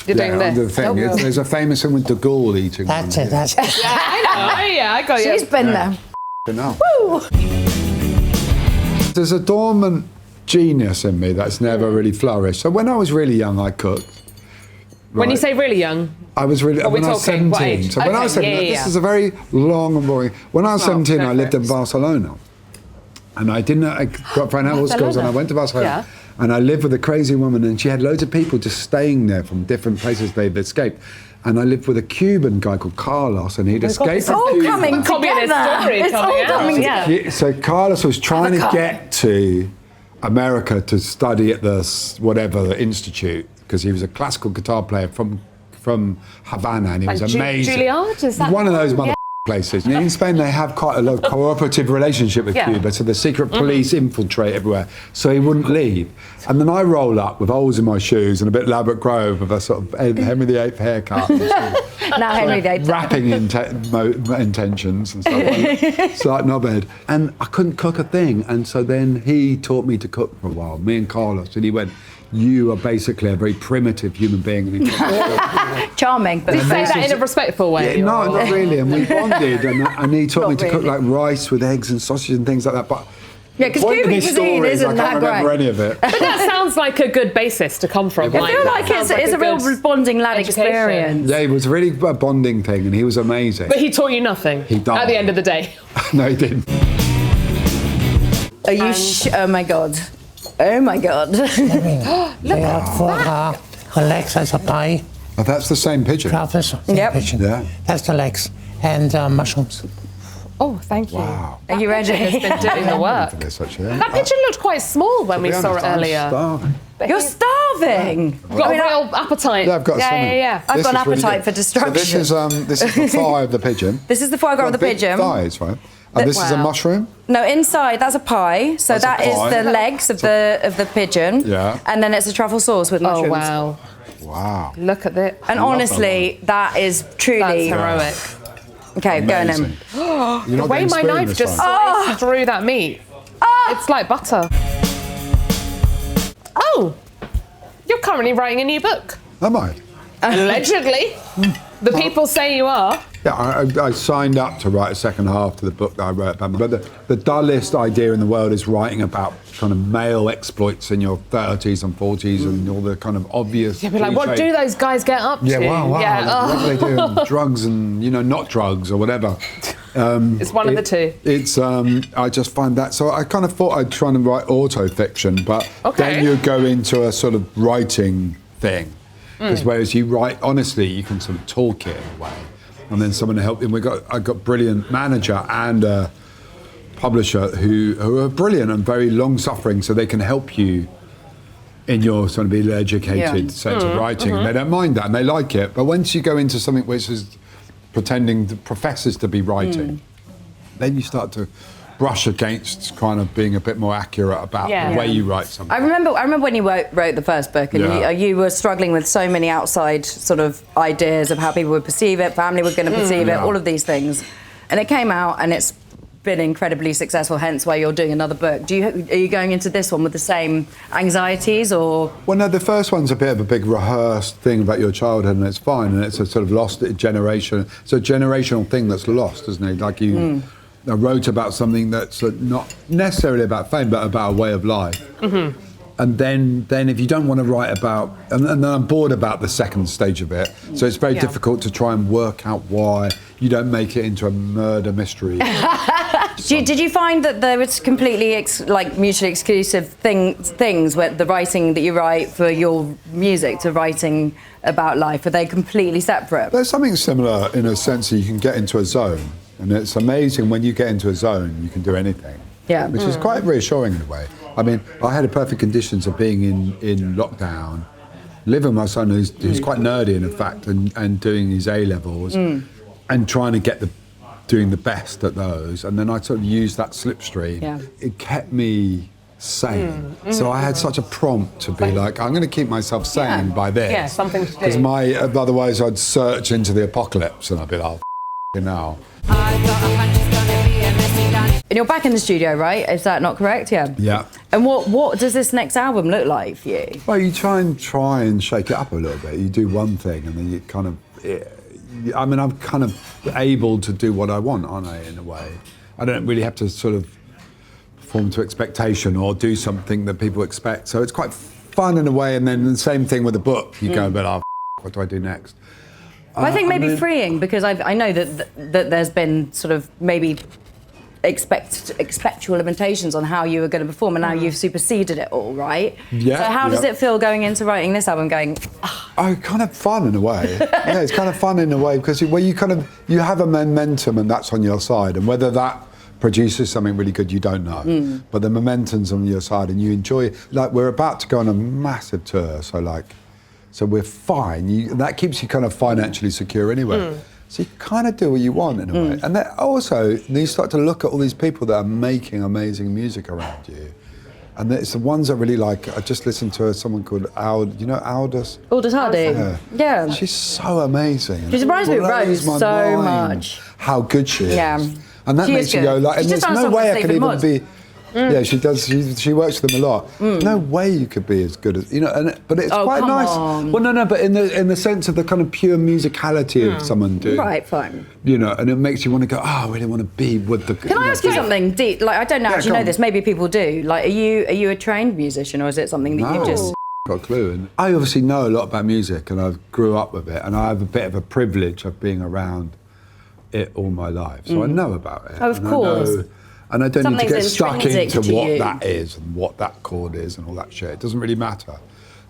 You're doing this. Under the thing. There's a famous one with de Gaulle eating. That's it. Yeah, I got you. She's been there. Woo! There's a dormant genius in me that's never really flourished. So when I was really young, I cooked. When you say really young? I was really... When I was 17. So when I was 17... This is a very long and boring... When I was 17, I lived in Barcelona. And I got for an hour schools and I went to Barcelona. Yeah. And I lived with a crazy woman, and she had loads of people just staying there from different places they'd escaped. And I lived with a Cuban guy called Carlos, and he'd escaped from Cuba. It's all coming together. It's all coming together. So Carlos was trying to get to America to study at the institute, because he was a classical guitar player from Havana, and he was amazing. Juilliard? Is that one of those places. In Spain, they have quite a cooperative relationship with Cuba, so the secret police infiltrate everywhere, so he wouldn't leave. And then I roll up with holes in my shoes and a bit Elaborate Grove with a sort of Henry VIII haircut. Now Henry VIII. Rapping intentions and stuff it's like knobhead. And I couldn't cook a thing, and so then he taught me to cook for a while, me and Carlos, and he went, you are basically a very primitive human being. Charming. Did you say that in a respectful way? Yeah, no, not really. And we bonded, and he taught me to cook like rice with eggs and sausage and things like that. But yeah, because Cuban cuisine isn't that great. I can't remember any of it. But that sounds like a good basis to come from. I feel like it's a real bonding lad experience. Yeah, it was really a bonding thing, and he was amazing. But he taught you nothing. He died at the end of the day. No, he didn't. Are you? Oh my god. Oh my god. They had foie gras, legs as a pie, Oh, that's the same pigeon. Truffles, pigeon. Yeah. That's the legs. And mushrooms. Oh, thank you. Wow. Are you ready? Has been doing the work. This, actually. That pigeon looked quite small when we saw it earlier. You're starving. You've got a real appetite. Yeah, I've got something. I've got an appetite for destruction. So this is the thigh of the pigeon. This is the foie gras of the Big pigeon. thighs, right? And this is a mushroom? No, inside that's a pie. So That's a that is pie. the legs of the pigeon. Yeah. And then it's a truffle sauce with mushrooms. Oh, wow. Wow. Look at this. And honestly, that is truly That's heroic. Okay, go on then. The way my knife just sliced through that meat. It's like butter. Oh! You're currently writing a new book. Am I? Allegedly. The people say you are. Yeah, I signed up to write a second half to the book that I wrote about. But the dullest idea in the world is writing about kind of male exploits in your 30s and 40s and all the kind of obvious. Yeah, but like, what do those guys get up to? Yeah, wow. Yeah. What do they do? Drugs and, not drugs or whatever. It's one of the two. It's I just find that, so I kind of thought I'd try and write auto-fiction, but then you go into a sort of writing thing. Because whereas you write honestly, you can sort of talk it in a way. And then someone to help. And I got brilliant manager and a publisher who are brilliant and very long-suffering, so they can help you in your sort of ill-educated sense of writing. They don't mind that and they like it. But once you go into something which is pretending the professors to be writing, then you start to brush against kind of being a bit more accurate about the way you write something. I remember when you wrote the first book, and you were struggling with so many outside sort of ideas of how people would perceive it, family were going to perceive it, all of these things, and it came out, and it's been incredibly successful. Hence why you're doing another book. Are you going into this one with the same anxieties, or? Well, no. The first one's a bit of a big rehearsed thing about your childhood, and it's fine, and it's a sort of lost generation. It's a generational thing that's lost, isn't it? Like you. I wrote about something that's not necessarily about fame, but about a way of life. And then if you don't want to write about, and then I'm bored about the second stage of it, so it's very difficult to try and work out why you don't make it into a murder mystery. Did you find that there was completely mutually exclusive things where the writing that you write for your music to writing about life, are they completely separate? There's something similar in a sense that you can get into a zone. And it's amazing when you get into a zone, you can do anything. Yeah. Which is quite reassuring in a way. I mean, I had the perfect conditions of being in lockdown, living with my son who's quite nerdy in fact, and doing his A-levels, and trying to get doing the best at those. And then I sort of used that slipstream. Yeah. It kept me sane. So I had such a prompt to be like, I'm going to keep myself sane by this. Yeah, something to do. Because otherwise I'd search into the apocalypse and I'd be like, now. And you're back in the studio, right? Is that not correct? Yeah. Yeah. And what does this next album look like for you? Well, you try and shake it up a little bit. You do one thing and then you kind of... I mean, I'm kind of able to do what I want, aren't I, in a way? I don't really have to sort of perform to expectation or do something that people expect. So it's quite fun in a way. And then the same thing with the book. You go, but what do I do next? Well, I think maybe freeing, because I know that there's been sort of maybe expectual limitations on how you were going to perform, and now you've superseded it all, right? Yeah. So how does it feel going into writing this album, going, kind of fun in a way. Yeah, it's kind of fun in a way, because you have a momentum and that's on your side, and whether that produces something really good, you don't know. But the momentum's on your side and you enjoy it. Like, we're about to go on a massive tour, so we're fine. That keeps you kind of financially secure anyway. So you kind of do what you want in a way. And then also, you start to look at all these people that are making amazing music around you. And it's the ones I really like. I just listened to someone called Aldous. Aldous Hardy? Yeah. She's so amazing. She surprised me with Rose so much. How good she is. Yeah. And that makes you go, like, and there's no way I could even be... Yeah, she does. She works with them a lot. No way you could be as good as but it's quite nice. On. Well, no, but in the sense of the kind of pure musicality of someone doing. Right, fine. And it makes you want to go. Oh, I really want to be with the. Can I ask you something deep? Like, I don't actually know this. Maybe people do. Like, are you a trained musician, or is it something that you just? Got a clue. And I obviously know a lot about music, and I grew up with it, and I have a bit of a privilege of being around it all my life, so I know about it. Oh, of course. And I don't need to get stuck into to what you. that is and what that chord is and all that shit. It doesn't really matter.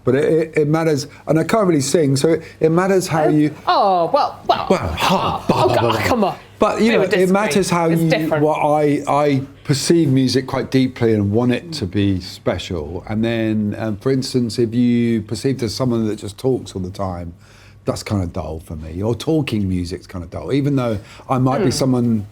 But it matters, and I can't really sing, so it matters how you. Oh well. Come on. But you know, it matters how what I perceive music quite deeply and want it to be special. And then, for instance, if you perceive there's someone that just talks all the time, that's kind of dull for me. Or talking music's kind of dull, even though I might be someone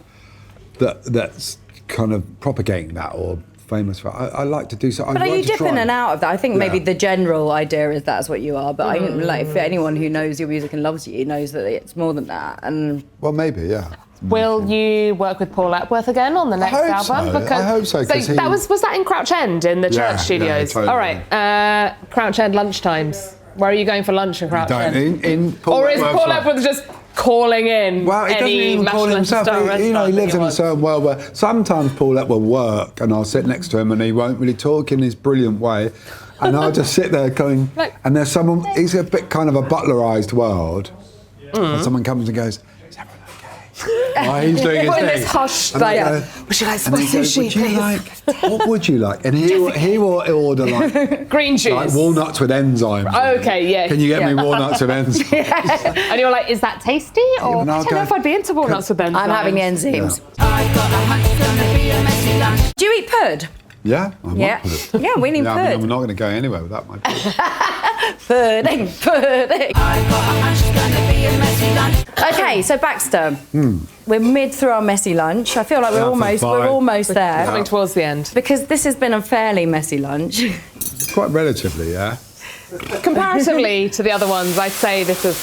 that's kind of propagating that or famous for. I like to do so. But are you dipping in and out of that? I think maybe the general idea is that's what you are. But I like if anyone who knows your music and loves you knows that it's more than that. And well, maybe, yeah. Will you work with Paul Epworth again on the next album? So. I hope so. So that was that in Crouch End in the church studios? Yeah, totally. All right, Crouch End lunchtimes. Where are you going for lunch in Crouch End? In Paul or is Paul Epworth just calling in? Well, he doesn't even call himself. He lives in a certain world where sometimes Paul Epworth will work, and I'll sit next to him, and he won't really talk in his brilliant way, and I'll just sit there going. And there's someone. He's a bit kind of a butlerized world, and someone comes and goes. Oh, he's doing his thing. This hushed would you like some sushi, please? What would you like? And he will order like green juice, like walnuts with enzymes. Okay, yeah. Can you get me walnuts with enzymes? And you're like, is that tasty? Or I don't know if I'd be into walnuts with enzymes. I'm having the enzymes. Yeah. Do you eat pud? Yeah, I want pud. Yeah, we need pud. I'm not going to go anywhere without my pud. Pudding. Okay, so Baxter, we're mid through our messy lunch. I feel like we're almost there. Coming towards the end. Because this has been a fairly messy lunch. Quite relatively, yeah. Comparatively to the other ones, I'd say this is.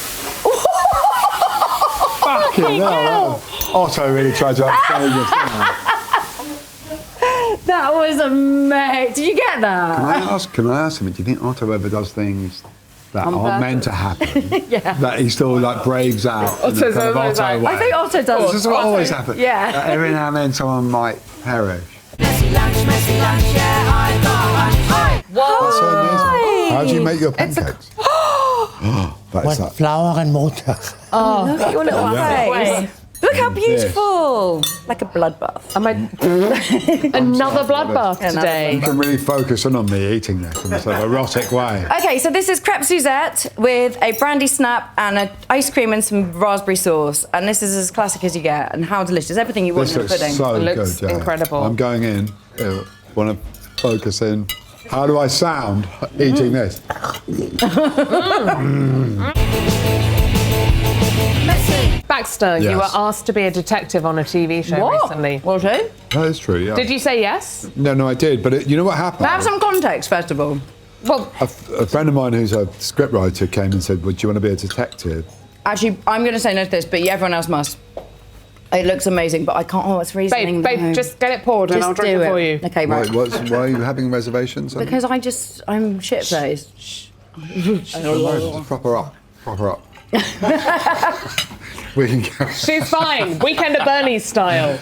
Fucking hell. Otto really tried to upstage us. That was amazing. Did you get that? Can I ask him, do you think Otto ever does things that aren't meant to happen? That he still like braves out in a kind of Otto way? I think Otto does. This is what always happens. Yeah. Every now and then someone might perish. Messy lunch, yeah, I got lunch. Whoa. That's so amazing. How do you make your pancakes? With flour and water. Oh, look at your little face. Look how beautiful. Like a bloodbath. Another bloodbath today. You can really focus in on me eating this in a sort of erotic way. Okay, so this is crepe Suzette with a brandy snap and an ice cream and some raspberry sauce. And this is as classic as you get. And how delicious. Everything you want in a pudding. This looks so It looks good, yeah. incredible. I'm going in. Want to focus in. How do I sound eating this? Baxter, you were asked to be a detective on a TV show recently. Was it? That is true, yeah. Did you say yes? No, I did. But you know what happened? Have some context, first of all. Well, A friend of mine who's a scriptwriter came and said, would you want to be a detective? Actually, I'm going to say no to this, but everyone else must. It looks amazing, but I can't. Oh, it's freezing. babe, just get it poured and I'll drink it for you. Okay, right. Why are you having reservations? Because I'm shit-faced. Just prop her up. We can go. She's fine. Weekend at Bernie's style.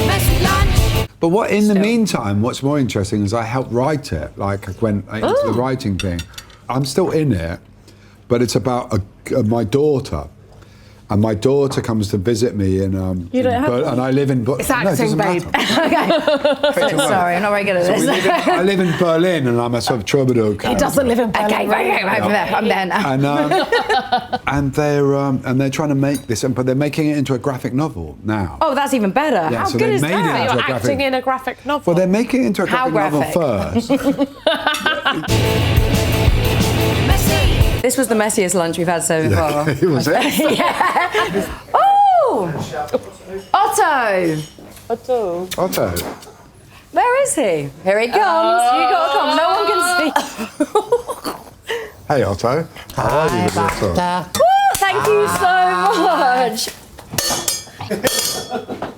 Messy lunch. But in the meantime, what's more interesting is I helped write it. Like I went into the writing thing. I'm still in it, but it's about my daughter. And my daughter comes to visit me in You don't have and I live in It's acting, babe. Okay. Sorry, I'm not very good at this. I live in Berlin and I'm a sort of troubadour. He doesn't live in Berlin. Okay, right. I'm there now. And they're trying to make this, but they're making it into a graphic novel now. Oh, that's even better. Yeah, How so good they is made it that? into You're acting in a graphic novel. Well, they're making it into a How graphic novel graphic? first. Messy. This was the messiest lunch we've had so far. Was it? Yeah. Oh! Otto! Otto. Where is he? Here he comes. You gotta come. No one can see. Hey, Otto. How are you? Baxter. Thank you so much.